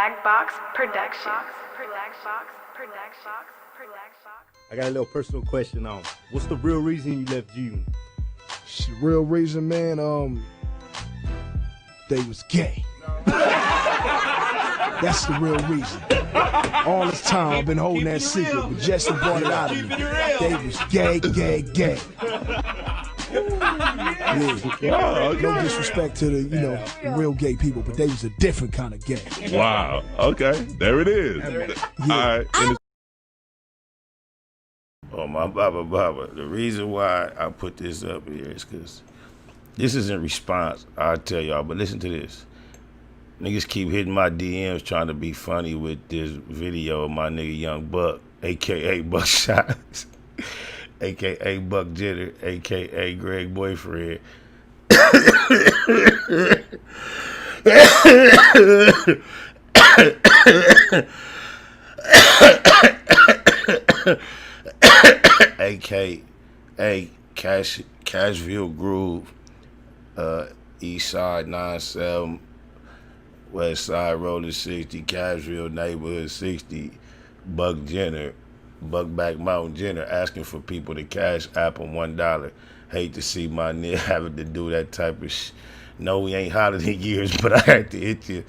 Black Box Productions. I got a little personal question on what's the real reason you left G Unit? The real reason, man, they was gay. That's the real reason. All this time I've been holding that secret, but Jesse brought it out of me. They was gay. Yeah. No disrespect to the real gay people, but they was a different kind of gay. Wow. Okay. There it is. Yeah. All right. Oh, my Baba. The reason why I put this up here is because this is in response. I'll tell y'all, but listen to this. Niggas keep hitting my DMs trying to be funny with this video of my nigga Young Buck, a.k.a. Buck Shots, a.k.a. Buck Jitter, a.k.a. Greg Boyfriend. a.k.a. Cashville Groove, East Side 97, West Side Roller 60, Cashville Neighborhood 60, Buck Jenner, Buckback Mountain Jenner, asking for people to cash app him $1. Hate to see my nigga having to do that type of No, we ain't hotter than years, but I had to hit you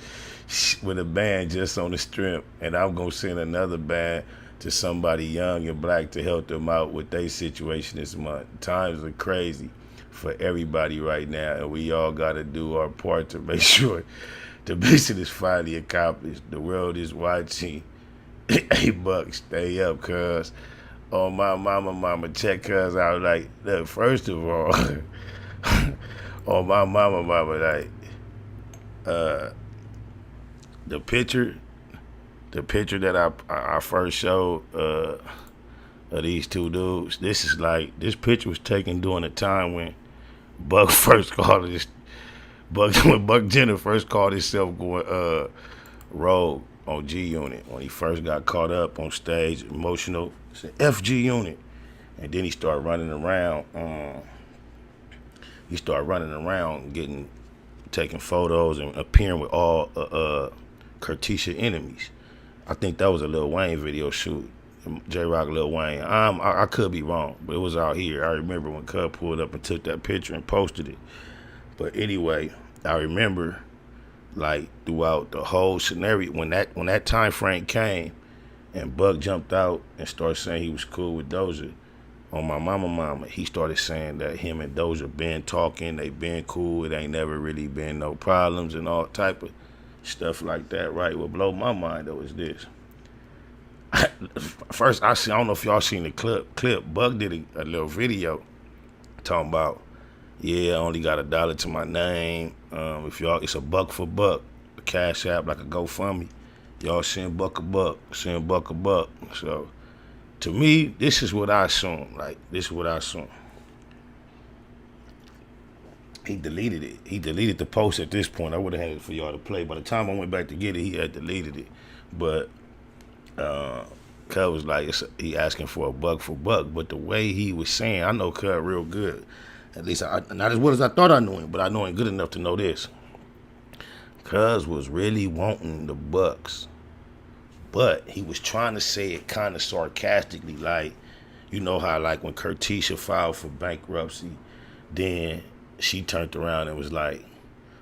with a band just on the strip, and I'm gonna send another band to somebody young and black to help them out with their situation this month. Times are crazy for everybody right now, and we all gotta do our part to make sure the mission is finally accomplished. The world is watching. Hey, Buck, stay up, cuz. Oh, my mama, check cuz out. Like, look, first of all, oh, my mama, like, the picture that I first showed of these two dudes, this picture was taken during a time when Buck first called it, when Buck Jenner first called himself going rogue on G Unit, when he first got caught up on stage, emotional, said FG Unit, and then he started running around. Taking photos and appearing with all Curtisha enemies. I think that was a Lil Wayne video shoot. J-Rock, Lil Wayne. I could be wrong, but it was out here. I remember when Cub pulled up and took that picture and posted it. But anyway, I remember, like, throughout the whole scenario, when that time frame came and Buck jumped out and started saying he was cool with Doja, on my mama, he started saying that him and Doja been talking, they been cool, it ain't never really been no problems and all type of stuff like that, right? What blew my mind, though, is this. First, I don't know if y'all seen the clip. Buck did a little video talking about, yeah, I only got $1 to my name. If y'all, it's a buck for buck, a cash app like a GoFundMe. Y'all send Buck a buck. So, to me, this is what I assume. He deleted it. He deleted the post at this point. I would have had it for y'all to play. By the time I went back to get it, he had deleted it. But Cub was like, he asking for a buck for buck. But the way he was saying, I know Cub real good. At least not as well as I thought I knew him, but I know him good enough to know this. Cuz was really wanting the bucks. But he was trying to say it kind of sarcastically, like, you know how, like, when Curtisha filed for bankruptcy, then she turned around and was like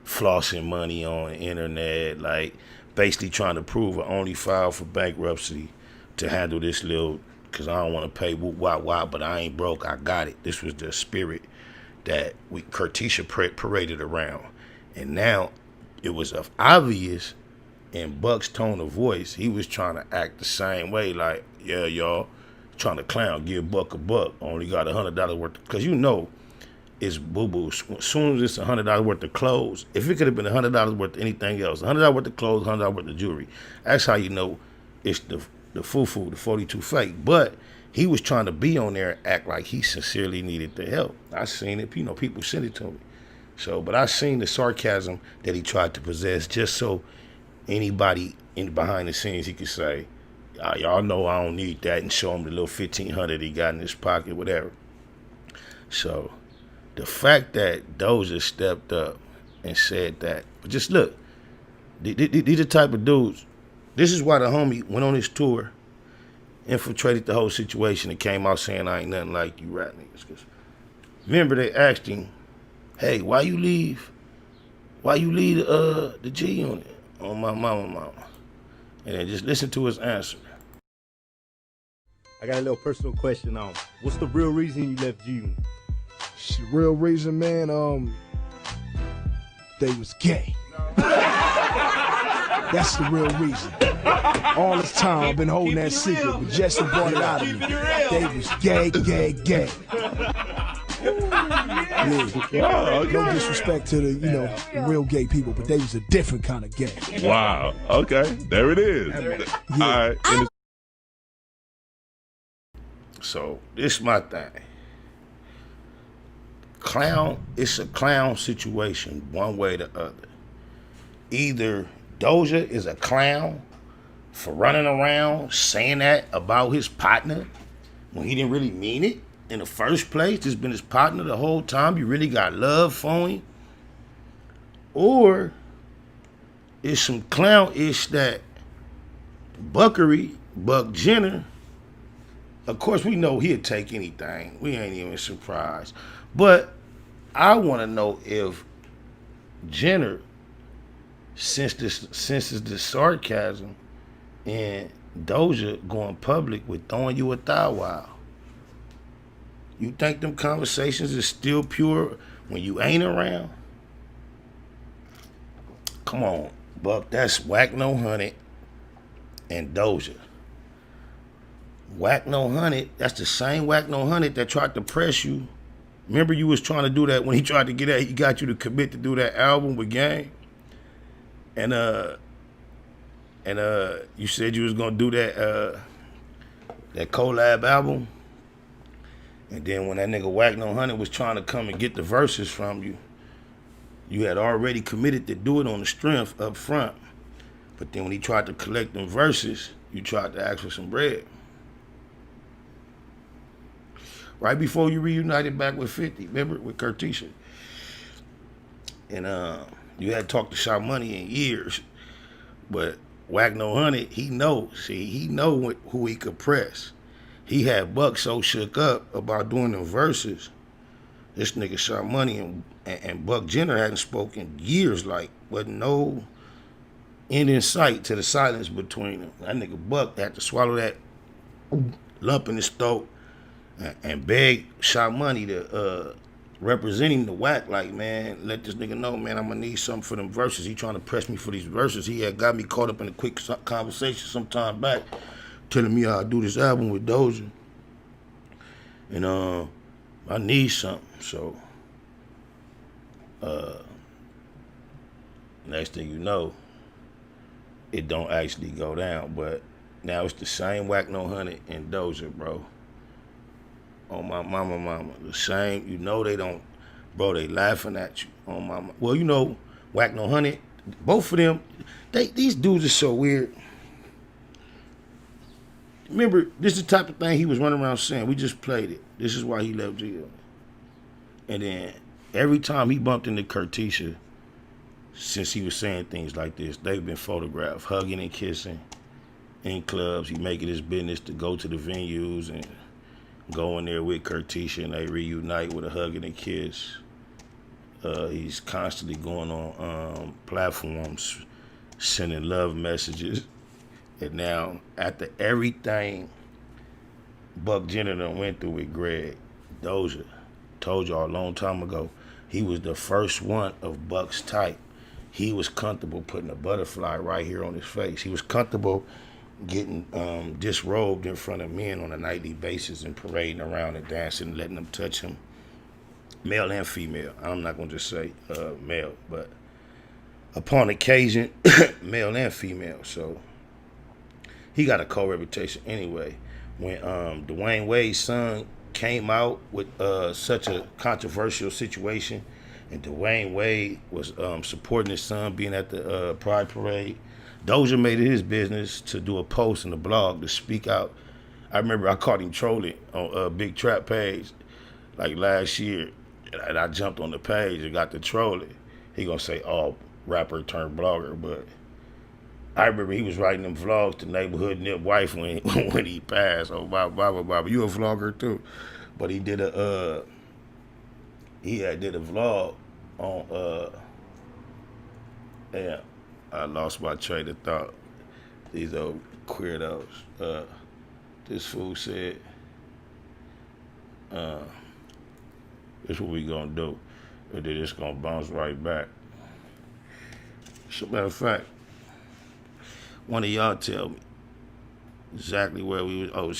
flossing money on the internet, like basically trying to prove I only filed for bankruptcy to handle this little, because I don't want to pay whoop wop, but I ain't broke, I got it. This was the spirit that Curtisha paraded around. And now it was obvious in Buck's tone of voice, he was trying to act the same way, like, yeah, y'all, trying to clown, give Buck a buck, only got $100 worth, because you know, it's boo-boo. As soon as it's $100 worth of clothes, if it could have been $100 worth of anything else, $100 worth of clothes, $100 worth of jewelry, that's how you know it's the foo-foo, the 42 fake. But he was trying to be on there and act like he sincerely needed the help. I seen it, people sent it to me. So, but I seen the sarcasm that he tried to possess just so anybody behind the scenes, he could say, y'all know I don't need that, and show him the little $1,500 he got in his pocket, whatever. So, the fact that Doja stepped up and said that, just look, these are the type of dudes, This is why the homie went on his tour, infiltrated the whole situation, and came out saying, I ain't nothing like you rap niggas. Cause remember they asked him, hey, why you leave the G Unit on my mama? And then just listen to his answer. I got a little personal question on what's the real reason you left G Unit? The real reason, man, they was gay. That's the real reason. All this time I've been holding that secret, but Jesse brought it out of me. They was gay. Yeah. No disrespect to the, the real gay people, but they was a different kind of gay. Wow. Okay. There it is. Yeah. All right. So this my thing. It's a clown situation one way or the other. Either Doja is a clown for running around saying that about his partner when he didn't really mean it in the first place. Just been his partner the whole time. You really got love for him. Or it's some clown-ish that Buck Jenner, of course we know he'll take anything. We ain't even surprised. But I want to know if Jenner senses the sarcasm and Doja going public with throwing you a thigh wow. You think them conversations is still pure when you ain't around? Come on, Buck, that's Whack No Honey and Doja. Whack No Honey, that's the same Whack No Honey that tried to press you. Remember you was trying to do that when he tried to get at, he got you to commit to do that album with Gang? And you said you was gonna do that collab album. And then when that nigga Whack No Honey was trying to come and get the verses from you, you had already committed to do it on the strength up front. But then when he tried to collect them verses, you tried to ask for some bread. Right before you reunited back with 50, remember, with Curtisha. And you hadn't talked to Sha Money in years. But Whack No Honey, he know who he could press. He had Buck so shook up about doing them verses. This nigga Sha Money and Buck Jenner hadn't spoken years, like, wasn't no end in sight to the silence between them. That nigga Buck had to swallow that lump in his throat and beg Sha Money to represent him to Whack, like, man, let this nigga know, man, I'm gonna need something for them verses. He trying to press me for these verses. He had got me caught up in a quick conversation some time back, telling me how I do this album with Doja. And I need something. So next thing you know, it don't actually go down. But now it's the same Whack No Honey and Doja, bro. On my mama. The same, they don't, bro, they laughing at you. On my, well, Whack No Honey, both of them, these dudes are so weird. Remember, this is the type of thing he was running around saying. We just played it. This is why he left jail. And then every time he bumped into Curtisha, since he was saying things like this, they've been photographed hugging and kissing in clubs. He make it his business to go to the venues and go in there with Curtisha, and they reunite with a hug and a kiss. He's constantly going on platforms, sending love messages. And now, after everything Buck Jenner done went through with Greg, Doja, told y'all a long time ago, he was the first one of Buck's type. He was comfortable putting a butterfly right here on his face. He was comfortable getting disrobed in front of men on a nightly basis and parading around and dancing and letting them touch him, male and female. I'm not going to just say male, but upon occasion, male and female. So he got a cold reputation anyway. When Dwayne Wade's son came out with such a controversial situation, and Dwayne Wade was supporting his son being at the Pride Parade, Doja made it his business to do a post in the blog to speak out. I remember I caught him trolling on a Big Trap page like last year, and I jumped on the page and got to trolling. He gonna say, oh, rapper turned blogger, but I remember he was writing them vlogs to Neighborhood Nip Wife when when he passed. Oh, Bob, you a vlogger too? But he did a did a vlog on yeah. I lost my train of thought. These old queerdos. This fool said, this is what we gonna do. And then it's gonna bounce right back. As a matter of fact, one of y'all tell me exactly where we was. Oh,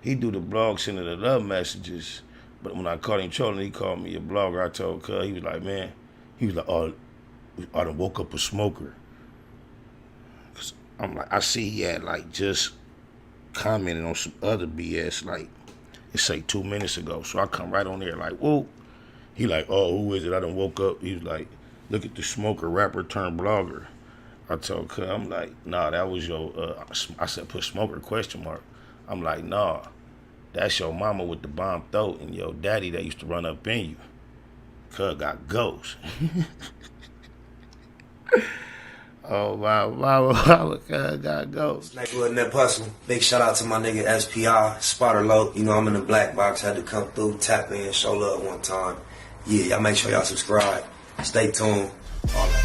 he do the blog sending the love messages. But when I caught him trolling, he called me a blogger. I told Cuz, he was like, man, oh, I done woke up a smoker. Cause I'm like, I see he had like just commented on some other BS like, it say 2 minutes ago. So I come right on there like, whoa. He like, oh, who is it? I done woke up. He was like, look at the smoker, rapper turned blogger. I told Cuz, I'm like, nah, that was your, I said, put smoker question mark. I'm like, nah, that's your mama with the bomb throat and your daddy that used to run up in you. Cuz got ghosts. Oh, wow, Cuz got ghosts. Neighborhood Nip Hustle. Big shout out to my nigga SPI, Spotter Low. You know, I'm in the black box, had to come through, tap in, show love one time. Yeah, y'all make sure y'all subscribe. Stay tuned. All that.